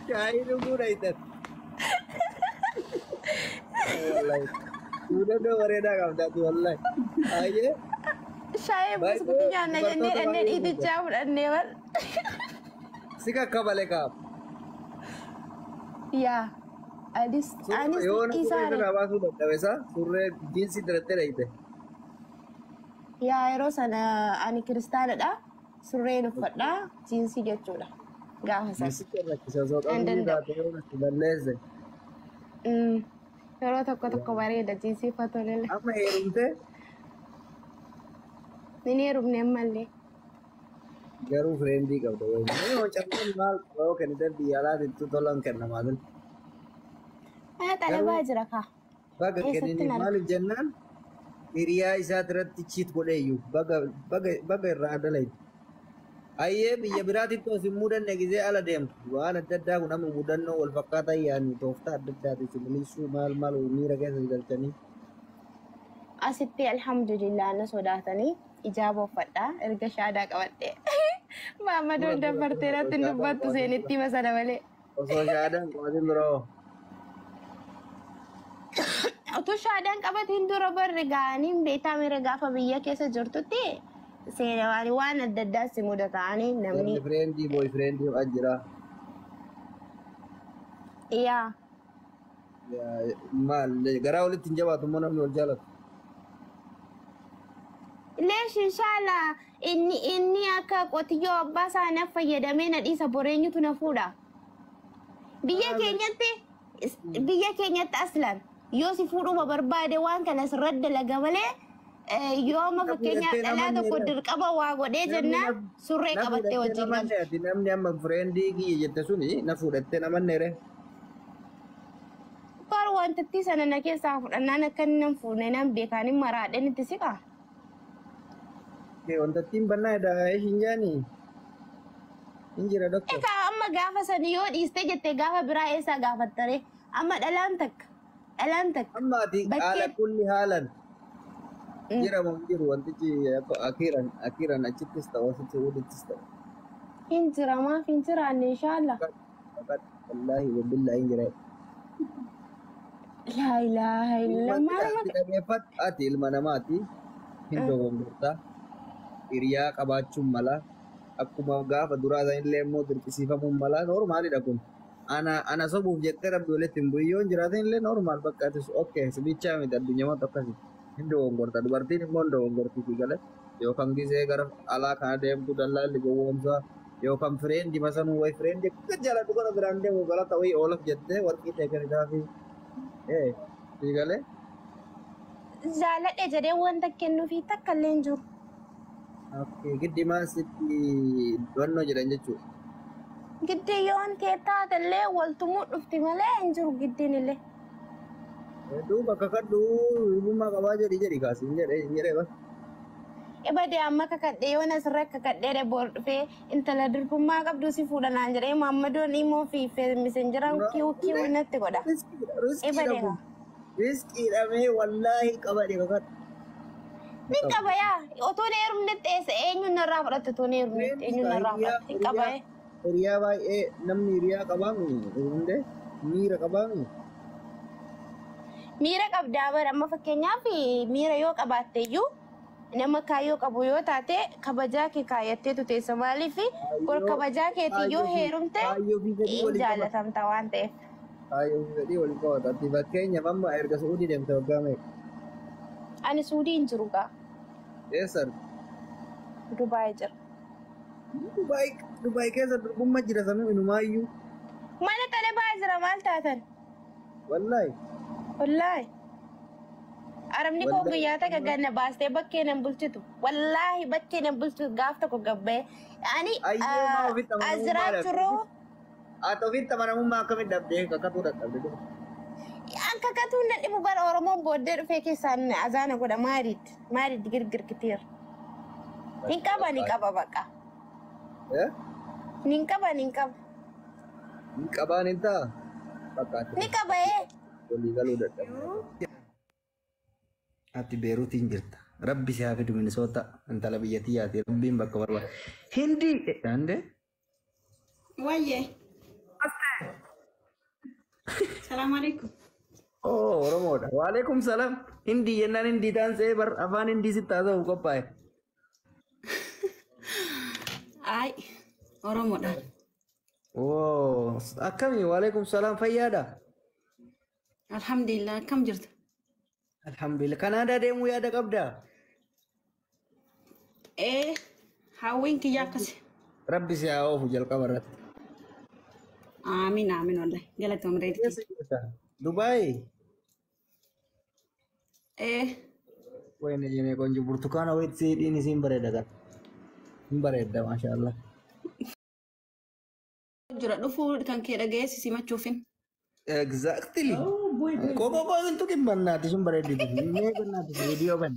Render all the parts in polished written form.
Shaayii dhuguu dhayitan. Wallahi. Suudadoo bareedaa qabdaati wallahi. Ayyee. Shaayii buskutti nyaanna jennee dhannee dhiitichaa fudhannee wal. Si kakkabale kaaf. Yaa. Anis Yoona surree isaanii. kana baasuu dadhabeessa surree jiinsi dirattee dhayite. Yaa yeroo sana ani kiristaanadha. Surreen uffadha. Jiinsii jechuudha. Gaafa sana. Jiinsi rakkisa osoo qabuu Danda'u. taate yoona si balleesse. Yeroo tokko bareeda jiinsii uffatu lille. Amma heerumte Ni heerumne ammallee. garuu fireendii qabda wayii. Yoo carraan maal qaboo kennitan biyya alaatti tolan kennamaatin. Xalabaa jira kaa. Baga Eessatti kennini nala? maaliif jennaan hiriyaa isaa irratti chiit godheeyyuu baga irraa dalaytu. Ayyee biyya biraatitti os hin mudanne gizee ala deemtu waan adda addaa kun amma mudannoo wal fakkaataa yaani tooftaa adda addaati sibilisuu maal miira keessa galchanii. Asitti alhamdulillah na sodaatanii ijaaba uffadhaa erga shaadaa qabadhee. Maammadoon dabartee irratti hin dubbattu seenitti hima sana malee. Osoo shaadaan qabatin biroo. Utuu shaadaan qabatiin dura barri ga'anii beektaa miira gaafa biyya keessa jirtutti seenaa waan adda addaa si mudatanii namni. Fireendii booy fireendii ajjira. Yaa. Maal garaa walitti hin jabaatu immoo namni wal jaalatu. Leesh inshallah inni akka qotiyyoo abbaa isaanii fayyadamee na dhiisa boreenyutu na fuudha. Biyya keenyatti aslan yoo si fuudhuma barbaade waan kana sirratti dalaga malee yoo amma fakkeenyaaf dhalaa tokko dirqama waa godhee jennaan surree qabattee wajjin galti. Namni amma fireendii kiyya jette suni na fuudhattee namanneere. Bar wantatti sana na keessaa fudhannaan akka inni nan fuudhee nan beekaanin maraadheen itti siqa. Wantattiin bannaa eddaa ishin jaanii. Injira doktor. Egaa amma gaafa sani yoo dhiiste jettee gaafa biraa eessaa gaafattare amma dhalaan takka. Amma ati haala kulli haalan. Jira moo jiru wantichi akiran achittis ta'u asitti walittis ta'u. Hinjira maaf hinjiraanne inshallah. Wallahi wabillahi injira. Laa ilaaha illallah. Ati ilma namaati. Hin dogongortaa. Hiriyaa qabaachuun mala. Akkuma gaafa duraa illee immoo dirqisiifamuun mala normaalidha kun. Ana sobuuf jettee rabbi walitti hin buyyoon jiraatan illee normaal bakka atis okkee sibichaa miti addunyaa akkasii. Hin dogongorta dubartiin immoo hin dogongortii fi galee yookaan gisee gara alaa kana deemtu dallaalli gowwoomsaa yookaan fireendi masanuu wayi fireendi akka jaalladhu kana biraan deemu galata wayii oolaf jettee warqii teekanitaa fi fi galee. Jaaladhe jedhee wanta kennuufi takka illee hin jiru. Giddi maasitti donnoo jedhan jechuudha. Giddi yoon kee taatellee waltumuu dhufti malee hin jiru giddiin illee. Duuba akka kadhuu hirbumaa qabaa jedhi kaasiin jedhee bas. Ibadee amma kakadhee yoon asirra kakadhee boor dhufee intala dirbummaa qabdu si fuudhanaan jedhee maammadoon immoo fi misenjiraan kiiwuu natti godha. Riskiidha mee wallaahi qabadhe kakadhu. Ni qaba yaa otoo na heerumnetti eessa eenyuun narraa fudhatte otoo na heerumnetti eenyuun narraa fudhatte qaba. Hiriyaa baay'ee namni hiriyaa qabaami hundee miira qabaami. Miira qabdaa bara amma fakkeenyaaf miira yoo qabaatte iyyuu nama kaayyoo qabu yoo taate kabajaa kee kaayatteetu teessa maaliif bor kabajaa keetii yoo heerumte jaallatamta waan ta'eef. Kaayyoo fi fedhii waliin qabatatti fakkeenyaaf amma erga suudii deemte waggaa meeqa? Ani suudii hin jiru gaa. Eessan? Dubaay jira. Dubaay keessa durbummaa jira samuu inumaayyuu. Mana talabaa jira maal taatan? Wallaahi. Wallaahi. Arabni koo guyyaa takka ganna baastee bakkee nan bulchitu. Wallaahi bakkee nan bulchitu gaaf tokko gabbee. Ani aziraat jiruu. Ati ofitti amanamummaa akkamitti dhabdee kakkatuu dadhabde? Kakatuun nadhibu bara Oromoon booddee dhufee keessaan azaana godha maaliitti girgirkitiir. Nin qaba baqa. Nin qaba. Hin qabaan hin ta'a? Ni qaba Walii galuu dadhabde. Ati Beeruutiin jirta. Rabbi si haa fidu Minisoota intala biyyattii yaati. Rabbiin bakka barbaada. Hindii. Daandee? Wayye. Assalamualaikum. Oh, Oromo. Waalaikumsalam. Hindi yennan hindi tan se bar afan hindi sitta so ko pai. Ay, Oromo dah. Oh, akami waalaikumsalam fayyada. Alhamdulillah, kam jirta. Alhamdulillah. Kanada demu ya da qabda. Hawin kiyya akkas. Rabbi si a'ufu jal qabarat. Amin, amin wallahi. Galatoom reediti. Dubai. Wayne jene konjo burtukana wait si ini sim bareda kan. Bareda masyaallah. Jura dhufu kan kee dhageessi simachuufin. Exactly. Koko itu kan banna sum baredi. Ne banna video ban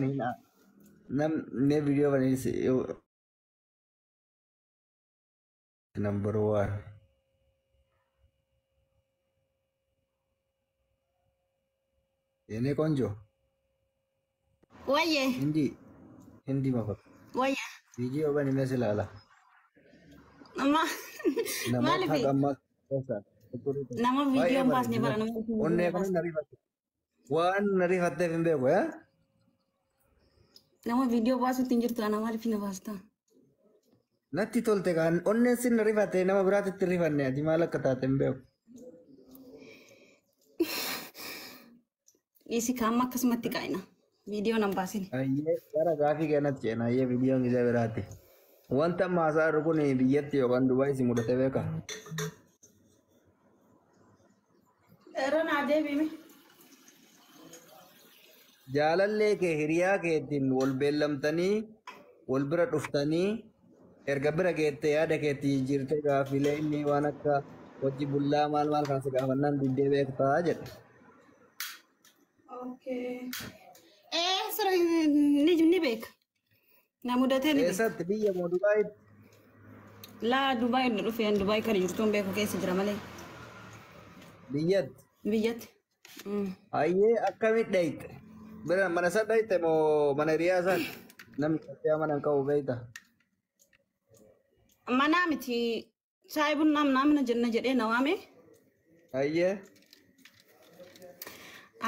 ni na. Ne video ban ini number 1. Ini konjo. Wayye. Hindi mafak. Wayye. Video ban ini selala. Amma. Nama Maalifi? agama. Nama video baas ne bara nama. Onne kan narifatte. Wan narifatte fimbe ko ya. Nama video baasuutti hin jirtu ana maaliif na baasta? Natti tolte kan onne sin narifatte nama biraatti rifanne ati maal akka taate hin beeku. Isi kaama akkasumatti qaa'ina. Video nan baasine. Ayyee gara gaafii keenyatti ceena ayyee viidiyoon isaa biraatti. Wanta maasaa irra kun biyyatti yookaan Dubaay si mudate beeka. Dheeraan adeemime. Jaalallee kee hiriyaa keetiin wal beellamtanii wal bira dhuftanii erga bira geettee yaada keetti jijjiirtee gaafilee inni waan akka hojii bullaa maal kan si gaafannaan diddee beektaa jedhe. Okay. Sira ni beeka. Na mudatee ni beeka. Eessatti biyya moo Dubaay? Laa Dubaay nu dhufeen Dubaay kan jirtuun beeku keessa jira malee. Biyyatti. Biyyatti. Ayyee akkamitti dhayite? Bira mana isaa dhayite moo mana hiriyaa isaan? Namni qaccee mana hin qabu beekta. Manaa miti saayibuun namna jenna jedhee na waame. Ayyee.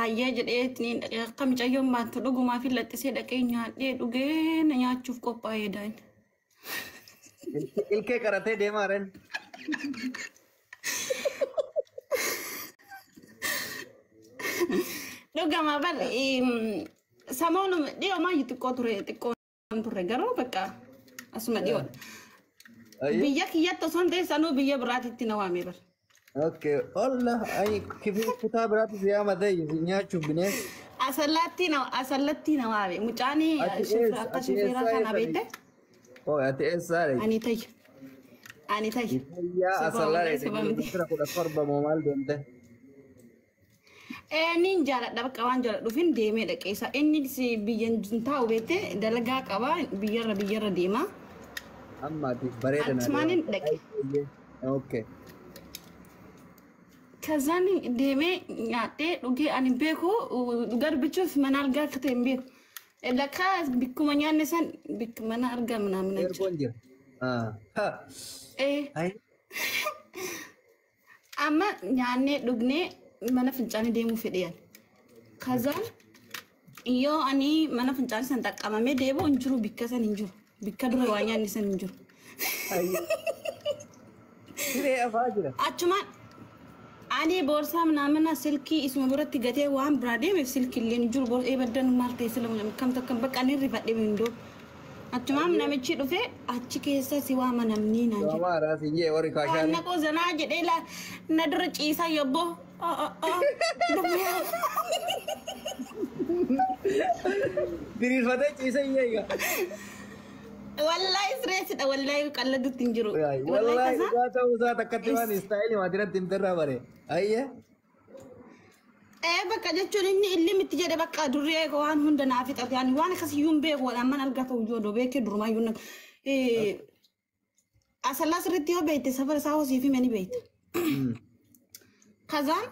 Ayyee jedhee akka mucayyoon baattu dhugumaa fi laxxisee dhaqee nyaadhee dhugee na nyaachuuf qophaa'ee daayin. Ilkee qaratee deemaa ren. Dhugama bar samoonu dhiyoo maayi xiqqoon turre garuu bakka asuma dhiyoo. Biyya kiyyatti osoo hin ta'e sanuu biyya biraatitti na waamee bar. Okay. Allah, ay kifin kutaa biraatti si yaamate nyaachuuf bineensa. Asallatti na waame. Mucaanii akka shifeera kana beekte. Oh, ati eessaa dha? Ani tayya. Yaa asallaa dha. Ministeera 14 moo maal deemte? Nin jaaladha bakka waan jaaladhuufin deemee dhaqeessa. Inni biyyan taa'u beekte dalagaa qaba biyyarra deema. Amma ati bareeda na. Achumaanin dhaqe. Okay. Kazaan deemee nyaadhee dhugee ani beeku garbichuuf mana argaa akka ta'e hin beeku. Lakkaa bikkuma nyaanne san mana argaa mana jira. Ergoon jira. Amma nyaannee dhugnee mana fincaanii deemuu fedheeyyan. Kazaan yoo ani mana fincaanii san xaqqamamee deebi'u hin jiru bikka san hin jiru. Bikka dura waa nyaanni san hin jiru. Siree afaa jira. Achumaan ani boorsaa namana silkii isuma biratti gatee waan biraa deemeef silkii illee hin jiru boorsaa eebaddan maal ta'e sila kam takkan bakka ani rifadhee mindoo. Achumaan namichi dhufee achi keessa si waama namni naan jedhu. Waamaa raasi jee warri kaashaan. Waan naqoo zanaa jedhee na dura ciisaa yobboo. Diriirfatee ciisa iyyee egaa. Wallahi sirreessidha wallahi qalladutti hin jiru. Wallahi dhugaa ta'uu isaa takkatti waan istaayilii maatiirratti himterraa bare. Ayyee. Bakka jechuun inni illimitti jedhe bakka durree waan hunda naaf fixate ani waan akkasiyyuu hin beeku waan argaa ta'u iyyuu beekee durumaayyuu asallaa sirriitti yoo beekte safara isaa hosii fi mani beekte. Kazaan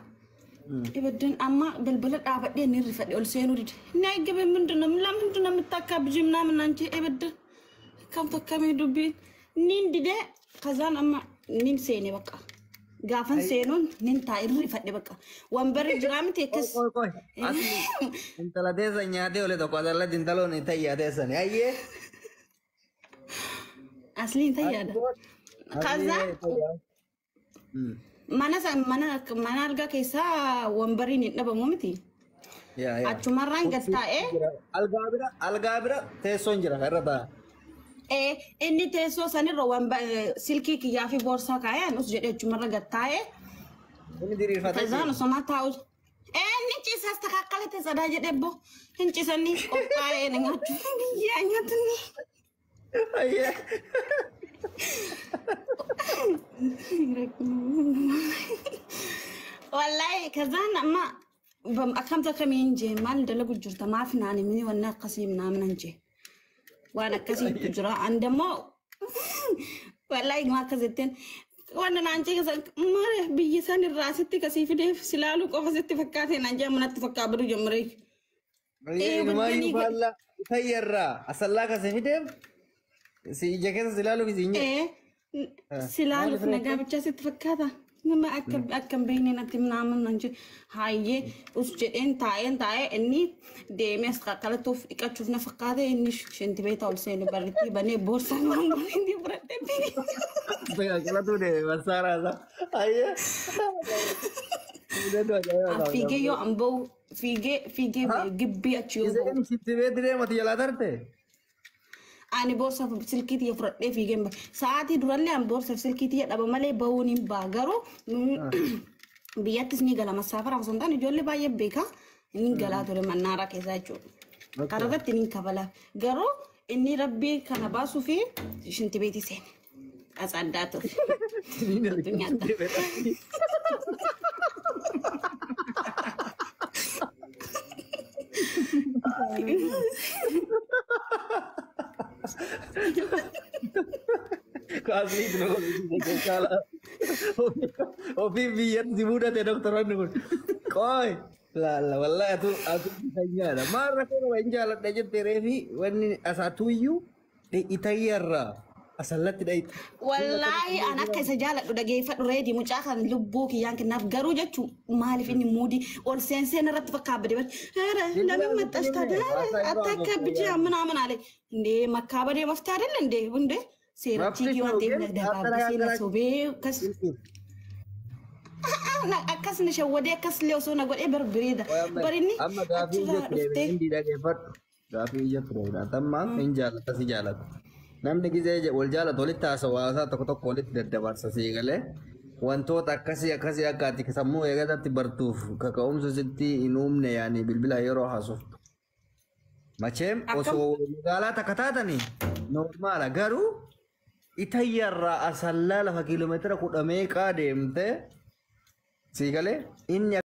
ibaddan amma balbala dhaabadhee inni rifadhe ol seenuu dide. Inni eeggabe mindina mitti akka bijimnaa minaan jee ibaddan kam takkamee dubbiin niin dide kazaan amma nin seene bakka. Gaafan seenuun nin taa'irri fadhe bakka. Wambarri jiraa miti akkas. Koi. Asli. Intala teessa nyaatee ole tokko asirratti intaloon tayyaa teessani. Ayyee. Asliin tayyaadha. Kaza mana argaa keessaa wambariin hin dhabamu miti. Achumarraan gad taa'ee. Algaa bira teessoon jira irra ta'a. Inni teessoo sanirra silkii kiyyaa fi boorsaa kaayee nus jedhee achumarra gad taa'ee. Inni diriirfatee. Kazaan osoma taa'u. Inni ciisaas takaakalate sadaa jedhee boo. Hin ciisanii qophaa'ee na nyaachuu biyyaa nyaatanii. Ayyee. Wallahi kazaan amma akkamta kamiin jee maal dalagu jirta maaf naani mini wanna akkasii naamnan jee. Waan akkasiitu jira andammoo wallahi maa akkasetteen wanna naan jee kasa mare biyyi san irraa sitti kasii fideef silaaluu qofa sitti fakkaatee naan jee manatti fakkaabaduu jammaree. Maayyuu faallaa tayyarraa asallaa kasii fideef si ija keessa silaaluu fi siinye. Silaaluuf nagaa bichaa sitti fakkaata. Nama akkam beeknee natti naaman naan jee hayyee us jedheen taa'ee inni deemee as qaqqalatuuf dhiqachuuf na fakkaate inni shinti beeta ol seenu barreetti banee boorsaan waan inni biratti bini. Qaqqalatu deeme barsaaraasa. Hayyee. Fiigee yoo amboo fiigee gibbii achi yoo ba'u. Iseen shinti beeti deemati jalaa tarte. Ani boorsaa fi silkiitii fudhadhee fiigeen bahe. Sa'aatii durallee ani boorsaa fi silkiitii dhaba malee bahuun hin baha. Garuu biyyattis ni gala masaafara osoo hin taane ijoollee baay'ee beeka. Inni galaa ture mannaaraa keessaa jechuudha. Karaa irratti ni kabala. Garuu inni rabbii kana baasuu fi shinti beetii seene. As addaa ture. Kasih itu kalau opi biar dibuat ya dokteran itu. Koi, lah, wallah aku tanya ada. Marah kalau jalan aja terevi, wani asatu yu, de itayarra. Asalnya tidak itu. Wallahi anak kaisa jalan udah geifat ready mucakan lubbu yang kenaf garu jacu malif ini mudi ol sensen rat fakab de ara nabi matas tada ataka bija mana ale inde makabade maftare lende bunde sera tiki wante nagda ba sera sobe kas na akas ne shawade akas leo so na gode ber berida barini amma gafi je indi da geifat gafi je pro tamma injala tasi jalat. Namni gizee wal jaalatu walitti haasawaa tokko tokko walitti daddabarsa siigalee wantoota akkasii akka ati sammuu eegatatti bartuuf kaka'umsa sitti hin uumne yaani bilbila yeroo haasoftu. Macheem osoo magaalaa takka taatanii normaala garuu itayyarraa asallaa lafa kiiloomeetira 10 deemte siigalee inni